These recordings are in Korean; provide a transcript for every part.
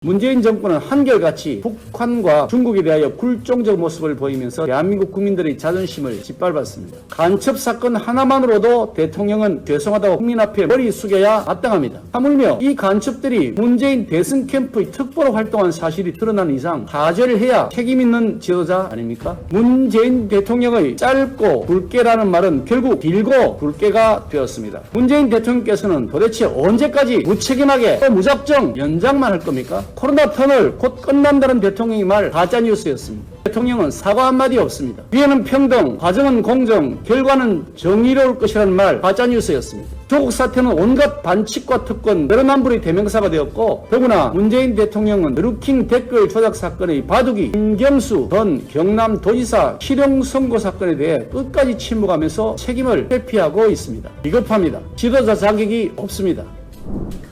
문재인 정권은 한결같이 북한과 중국에 대하여 굴종적 모습을 보이면서 대한민국 국민들의 자존심을 짓밟았습니다. 간첩 사건 하나만으로도 대통령은 죄송하다고 국민 앞에 머리 숙여야 마땅합니다. 하물며 이 간첩들이 문재인 대선 캠프의 특보로 활동한 사실이 드러난 이상 사죄를 해야 책임있는 지도자 아닙니까? 문재인 대통령의 짧고 굵게라는 말은 결국 길고 굵게가 되었습니다. 문재인 대통령께서는 도대체 언제까지 무책임하게 또 무작정 연장만 할 겁니까? 코로나 터널 곧 끝난다는 대통령의 말 가짜뉴스였습니다. 대통령은 사과 한마디 없습니다. 위에는 평등, 과정은 공정, 결과는 정의로울 것이라는 말 가짜뉴스였습니다. 조국 사태는 온갖 반칙과 특권, 내로남불의 대명사가 되었고 더구나 문재인 대통령은 드루킹 댓글 조작 사건의 바둑이 김경수 전 경남도지사 실형 선고 사건에 대해 끝까지 침묵하면서 책임을 회피하고 있습니다. 비겁합니다. 지도자 자격이 없습니다.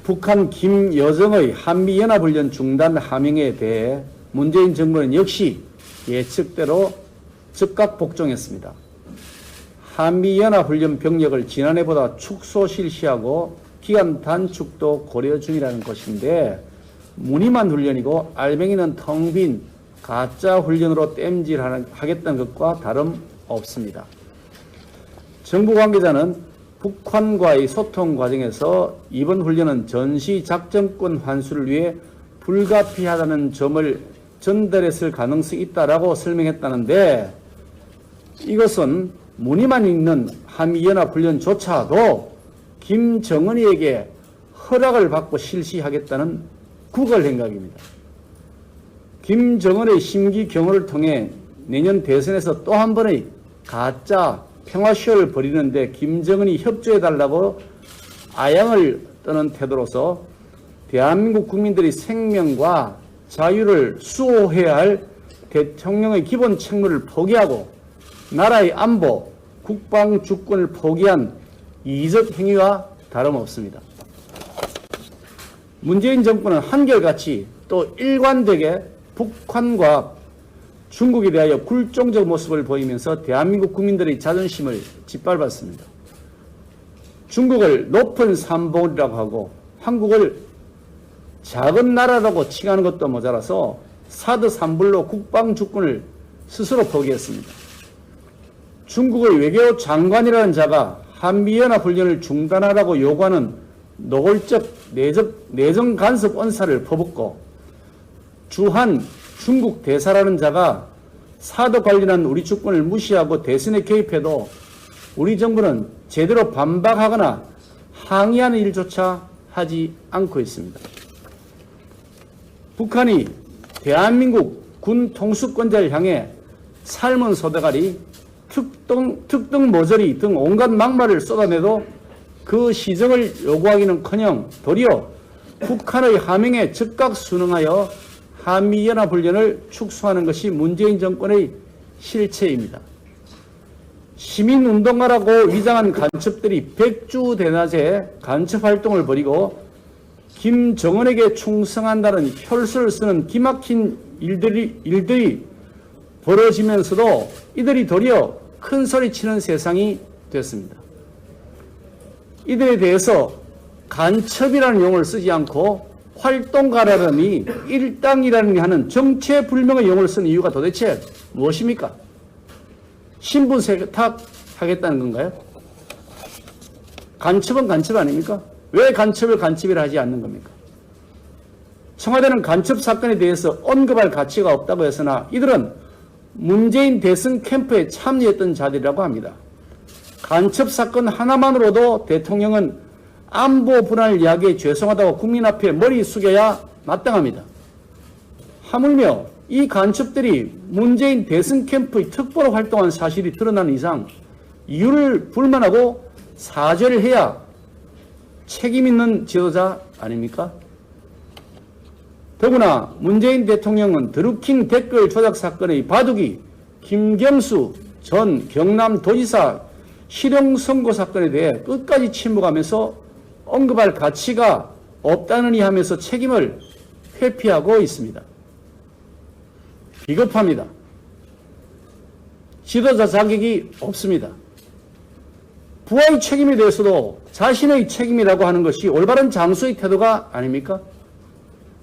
북한 김여정의 한미연합훈련 중단 하명에 대해 문재인 정부는 역시 예측대로 즉각 복종했습니다. 한미연합훈련 병력을 지난해보다 축소 실시하고 기간 단축도 고려 중이라는 것인데 무늬만 훈련이고 알맹이는 텅 빈 가짜 훈련으로 땜질하겠다는 것과 다름없습니다. 정부 관계자는 북한과의 소통 과정에서 이번 훈련은 전시 작전권 환수를 위해 불가피하다는 점을 전달했을 가능성이 있다라고 설명했다는데 이것은 무늬만 있는 한미연합훈련조차도 김정은이에게 허락을 받고 실시하겠다는 구걸 행각입니다. 김정은의 심기 경호를 통해 내년 대선에서 또 한 번의 가짜 평화쇼를 벌이는데 김정은이 협조해달라고 아양을 떠는 태도로서 대한민국 국민들의 생명과 자유를 수호해야 할 대통령의 기본 책무를 포기하고 나라의 안보, 국방 주권을 포기한 이적 행위와 다름없습니다. 문재인 정권은 한결같이 또 일관되게 북한과 중국에 대하여 굴종적 모습을 보이면서 대한민국 국민들의 자존심을 짓밟았습니다. 중국을 높은 산봉우리라고 하고 한국을 작은 나라라고 칭하는 것도 모자라서 사드 산불로 국방 주권을 스스로 포기했습니다. 중국의 외교 장관이라는 자가 한미연합훈련을 중단하라고 요구하는 노골적 내정 간섭 언사를 퍼붓고 주한 중국 대사라는 자가 사드 관련한 우리 주권을 무시하고 대선에 개입해도 우리 정부는 제대로 반박하거나 항의하는 일조차 하지 않고 있습니다. 북한이 대한민국 군 통수권자를 향해 삶은 소대가리, 특등 모조리 등 온갖 막말을 쏟아내도 그 시정을 요구하기는커녕 도리어 북한의 하명에 즉각 순응하여 한미연합훈련을 축소하는 것이 문재인 정권의 실체입니다. 시민운동가라고 위장한 간첩들이 백주대낮에 간첩활동을 벌이고 김정은에게 충성한다는 혈서를 쓰는 기막힌 일들이 벌어지면서도 이들이 도리어 큰 소리치는 세상이 됐습니다. 이들에 대해서 간첩이라는 용어를 쓰지 않고 활동가라느니 일당이라느니 하는 정체불명의 용어를 쓰는 이유가 도대체 무엇입니까? 신분 세탁하겠다는 건가요? 간첩은 간첩 아닙니까? 왜 간첩을 간첩이라 하지 않는 겁니까? 청와대는 간첩 사건에 대해서 언급할 가치가 없다고 했으나 이들은 문재인 대선 캠프에 참여했던 자들이라고 합니다. 간첩 사건 하나만으로도 대통령은 안보 불안을 이야기해 죄송하다고 국민 앞에 머리 숙여야 마땅합니다. 하물며 이 간첩들이 문재인 대선 캠프의 특보로 활동한 사실이 드러난 이상 이유를 불만하고 사죄를 해야 책임있는 지도자 아닙니까? 더구나 문재인 대통령은 드루킹 댓글 조작 사건의 바둑이 김경수 전 경남도지사 실형 선고 사건에 대해 끝까지 침묵하면서 언급할 가치가 없다느니 하면서 책임을 회피하고 있습니다. 비겁합니다. 지도자 자격이 없습니다. 부하의 책임에 대해서도 자신의 책임이라고 하는 것이 올바른 장수의 태도가 아닙니까?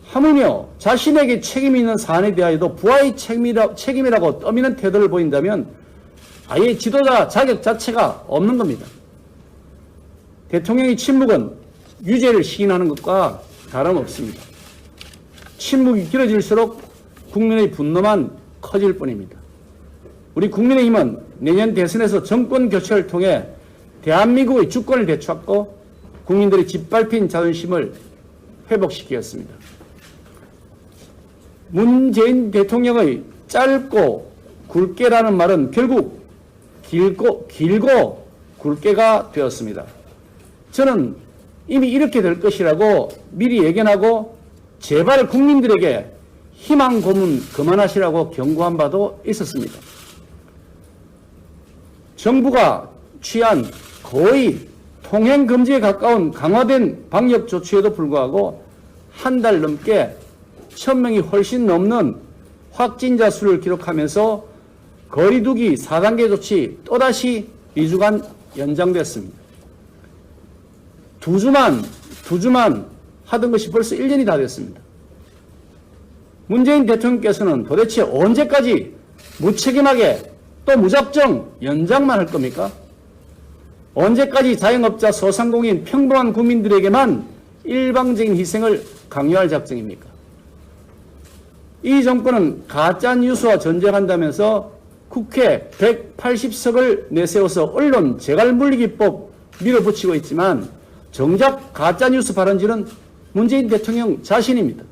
하물며 자신에게 책임이 있는 사안에 대하여도 부하의 책임이라고 떠미는 태도를 보인다면 아예 지도자 자격 자체가 없는 겁니다. 대통령의 침묵은 유죄를 시인하는 것과 다름없습니다. 침묵이 길어질수록 국민의 분노만 커질 뿐입니다. 우리 국민의힘은 내년 대선에서 정권 교체를 통해 대한민국의 주권을 되찾고 국민들의 짓밟힌 자존심을 회복시키겠습니다. 문재인 대통령의 짧고 굵게라는 말은 결국 길고 굵게가 되었습니다. 저는 이미 이렇게 될 것이라고 미리 예견하고 제발 국민들에게 희망 고문 그만하시라고 경고한 바도 있었습니다. 정부가 취한 거의 통행 금지에 가까운 강화된 방역 조치에도 불구하고 한 달 넘게 1000명이 훨씬 넘는 확진자 수를 기록하면서 거리두기 4단계 조치 또다시 2주간 연장됐습니다. 두 주만 하던 것이 벌써 1년이 다 됐습니다. 문재인 대통령께서는 도대체 언제까지 무책임하게 또 무작정 연장만 할 겁니까? 언제까지 자영업자, 소상공인, 평범한 국민들에게만 일방적인 희생을 강요할 작정입니까? 이 정권은 가짜뉴스와 전쟁한다면서 국회 180석을 내세워서 언론 재갈물리기법 밀어붙이고 있지만 정작 가짜뉴스 발언지는 문재인 대통령 자신입니다.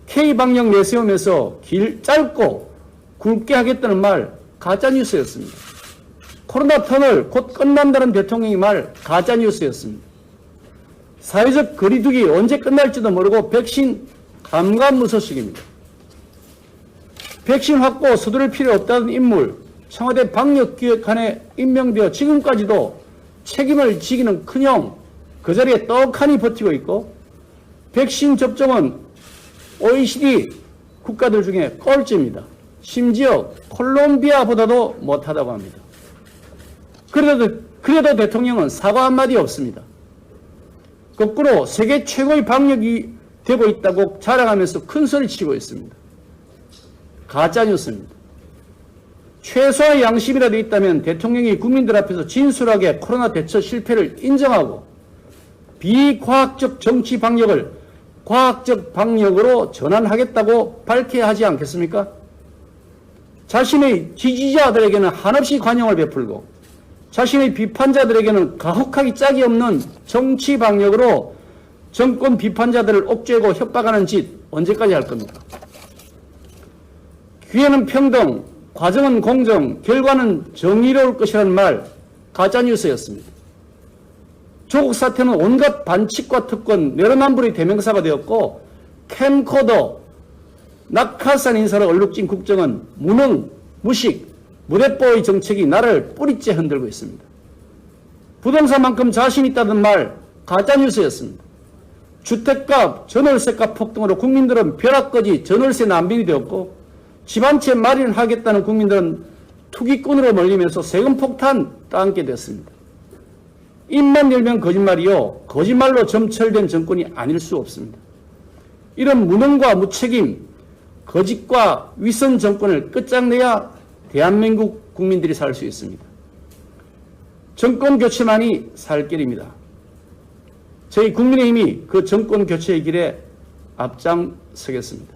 K방역 내세우면서 짧고 굵게 하겠다는 말 가짜뉴스였습니다. 코로나 터널 곧 끝난다는 대통령의 말 가짜뉴스였습니다. 사회적 거리두기 언제 끝날지도 모르고 백신 감감무소식입니다. 백신 확보 서두를 필요 없다는 인물 청와대 방역기획관에 임명되어 지금까지도 책임을 지기는 커녕 그 자리에 떡하니 버티고 있고 백신 접종은 OECD 국가들 중에 꼴찌입니다. 심지어 콜롬비아보다도 못하다고 합니다. 그래도 대통령은 사과 한마디 없습니다. 거꾸로 세계 최고의 방역이 되고 있다고 자랑하면서 큰 소리 치고 있습니다. 가짜뉴스입니다. 최소한의 양심이라도 있다면 대통령이 국민들 앞에서 진솔하게 코로나 대처 실패를 인정하고 비과학적 정치 방역을 과학적 방역으로 전환하겠다고 밝혀야 하지 않겠습니까? 자신의 지지자들에게는 한없이 관용을 베풀고 자신의 비판자들에게는 가혹하기 짝이 없는 정치 방역으로 정권 비판자들을 옥죄고 협박하는 짓 언제까지 할 겁니까? 기회는 평등, 과정은 공정, 결과는 정의로울 것이라는 말 가짜뉴스였습니다. 조국 사태는 온갖 반칙과 특권, 내로남불의 대명사가 되었고 캠코더, 낙하산 인사로 얼룩진 국정은 무능, 무식, 무대뽀의 정책이 나를 뿌리째 흔들고 있습니다. 부동산만큼 자신 있다던 말 가짜뉴스였습니다. 주택값, 전월세값 폭등으로 국민들은 벼락거지 전월세 난민이 되었고 집 한 채 마련하겠다는 국민들은 투기꾼으로 몰리면서 세금 폭탄 따앉게 됐습니다. 입만 열면 거짓말이요. 거짓말로 점철된 정권이 아닐 수 없습니다. 이런 무능과 무책임, 거짓과 위선 정권을 끝장내야 대한민국 국민들이 살 수 있습니다. 정권 교체만이 살 길입니다. 저희 국민의힘이 그 정권 교체의 길에 앞장서겠습니다.